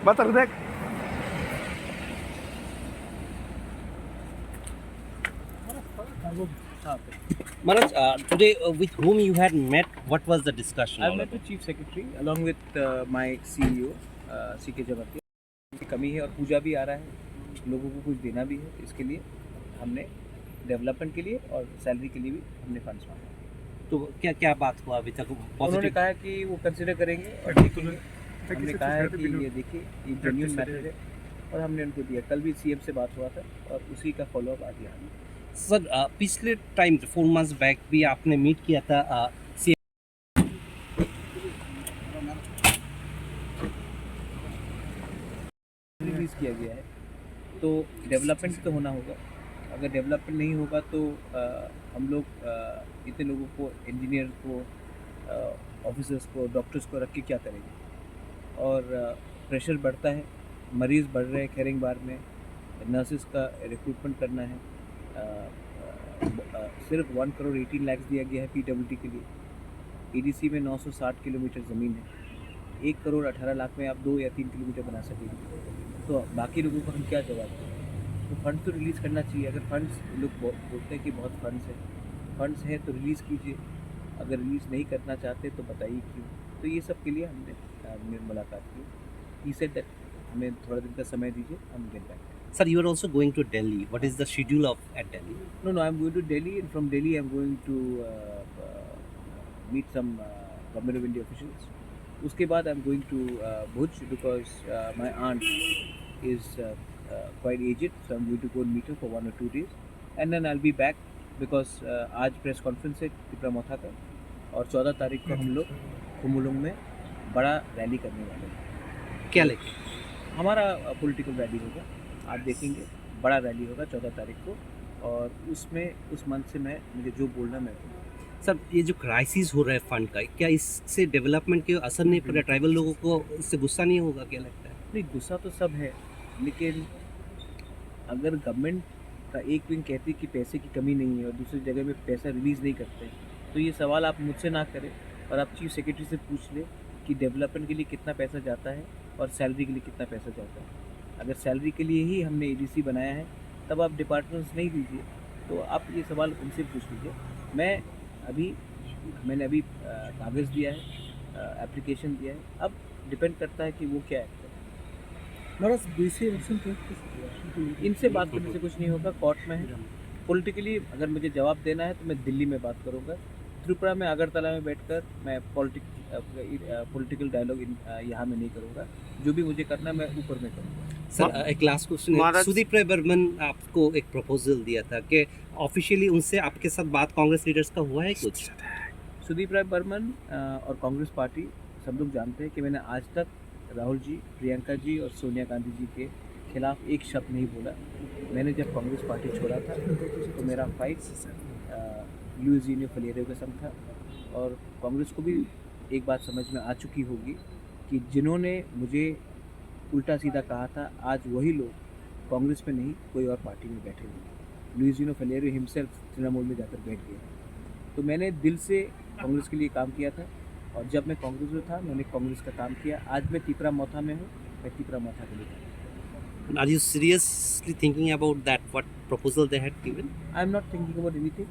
Batar देख Manoj, today with whom you had met, what was the discussion? I met the Chief Secretary along with my CEO CK Jawati. कमी है और पूजा भी आ रहा है, लोगों को कुछ देना भी है, इसके लिए हमने डेवलपमेंट के लिए और सैलरी के लिए भी हमने फंड्स मांगे। तो क्या क्या बात हुआ अभी तक? उन्होंने कहा कि वो कंसिडर करेंगे और देखेंगे। हमने कहा है कि ये देखिए ये जेन्युइन मैटर है और हमने उनको दिया। कल भी सीएम से बात हुआ था और उसी का फॉलोअप आज यहाँ है। सर, पिछले टाइम 4 months बैक भी आपने मीट किया था रिलीज किया गया है, तो डेवलपमेंट तो होना होगा। अगर डेवलपमेंट नहीं होगा तो हम लोग इतने लोगों को, इंजीनियर को, ऑफिसर्स को, डॉक्टर्स को रख के क्या करेंगे। और प्रेशर बढ़ता है, मरीज़ बढ़ रहे हैं खेरिंगबार में, नर्सेस का रिक्रूटमेंट करना है। सिर्फ 1 करोड़ 18 लाख दिया गया है पीडब्ल्यूडी के लिए। ईडीसी में 960 किलोमीटर ज़मीन है, 1 करोड़ 18 लाख में आप 2 या 3 किलोमीटर बना सकेंगे, तो बाकी लोगों को हम क्या जवाब दें। तो फंड तो रिलीज़ करना चाहिए। अगर फंड्स लोग बोलते हैं कि बहुत फंड्स हैं तो रिलीज़ कीजिए, अगर रिलीज़ नहीं करना चाहते तो बताइए क्यों। तो ये सब के लिए हमने मुलाकात की। ही सेड दैट हमें थोड़ा दिन का समय दीजिए, हम get back. Sir, you are also going to Delhi. What is the schedule of at Delhi? No, I'm going to Delhi, and from Delhi I'm going to meet some Government of India officials. उसके बाद I'm going to Bhuj because my aunt is quite aged, so I'm going to go and meet her for 1 or 2 days, and then I'll be back because आज press conference है तिपरा मोथा का, और 14 तारीख को हम लोग कुमुलुंग में बड़ा रैली करने वाले हैं। क्या लेके? हमारा पॉलिटिकल रैली होगा, आप देखेंगे, बड़ा रैली होगा 14 तारीख को, और उसमें उस मंथ से मुझे जो बोलना मैं बोलूँगा। सर, ये जो क्राइसिस हो रहा है फंड का, क्या इससे डेवलपमेंट के असर नहीं पड़ रहा? ट्राइबल लोगों को इससे गुस्सा नहीं होगा? क्या लगता है? नहीं, गुस्सा तो सब है, लेकिन अगर गवर्नमेंट का एक विंग कहती है कि पैसे की कमी नहीं है और दूसरी जगह में पैसा रिलीज़ नहीं करते, तो ये सवाल आप मुझसे ना करें और आप चीफ सेक्रेटरी से पूछ लें कि डेवलपमेंट के लिए कितना पैसा जाता है और सैलरी के लिए कितना पैसा जाता है। अगर सैलरी के लिए ही हमने एडीसी बनाया है, तब आप डिपार्टमेंट्स नहीं दीजिए, तो आप ये सवाल उनसे पूछ लीजिए। मैंने अभी कागज़ दिया है, एप्लीकेशन दिया है, अब डिपेंड करता है कि वो क्या एक्ट करें। इनसे बात करने से कुछ नहीं होगा, कोर्ट में है। पॉलिटिकली अगर मुझे जवाब देना है तो मैं दिल्ली में बात करूँगा। त्रिपुरा में, अगरतला में बैठकर मैं पॉलिटिकल डायलॉग यहाँ में नहीं करूँगा। जो भी मुझे करना है मैं ऊपर में करूँगा। सर, एक लास्ट क्वेश्चन है। सुदीप राय बर्मन आपको एक प्रपोजल दिया था कि ऑफिशियली उनसे आपके साथ बात कांग्रेस लीडर्स का हुआ है कुछ? सुदीप राय बर्मन और कांग्रेस पार्टी सब लोग जानते हैं कि मैंने आज तक राहुल जी, प्रियंका जी और सोनिया गांधी जी के खिलाफ एक शब्द नहीं बोला। मैंने जब कांग्रेस पार्टी छोड़ा था तो मेरा फाइट लुइजिनो फलेरियो के संग था, और कांग्रेस को भी एक बात समझ में आ चुकी होगी कि जिन्होंने मुझे उल्टा सीधा कहा था, आज वही लोग कांग्रेस में नहीं कोई और पार्टी में बैठे हुए। लुइजिनो फलेरियो हिमसेल्फ तृणमूल में जाकर बैठ गए। तो मैंने दिल से कांग्रेस के लिए काम किया था, और जब मैं कांग्रेस में था मैंने कांग्रेस का काम किया। आज मैं तिपरा मोथा में हूँ, मैं तिपरा मोथा के लिए। Are you seriously thinking about that? What proposal they had given? I am not thinking about anything.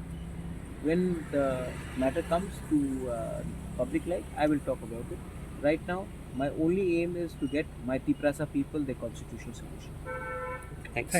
When the matter comes to public light, I will talk about it. Right now, my only aim is to get my Tiprasa people their constitutional solution. Thanks.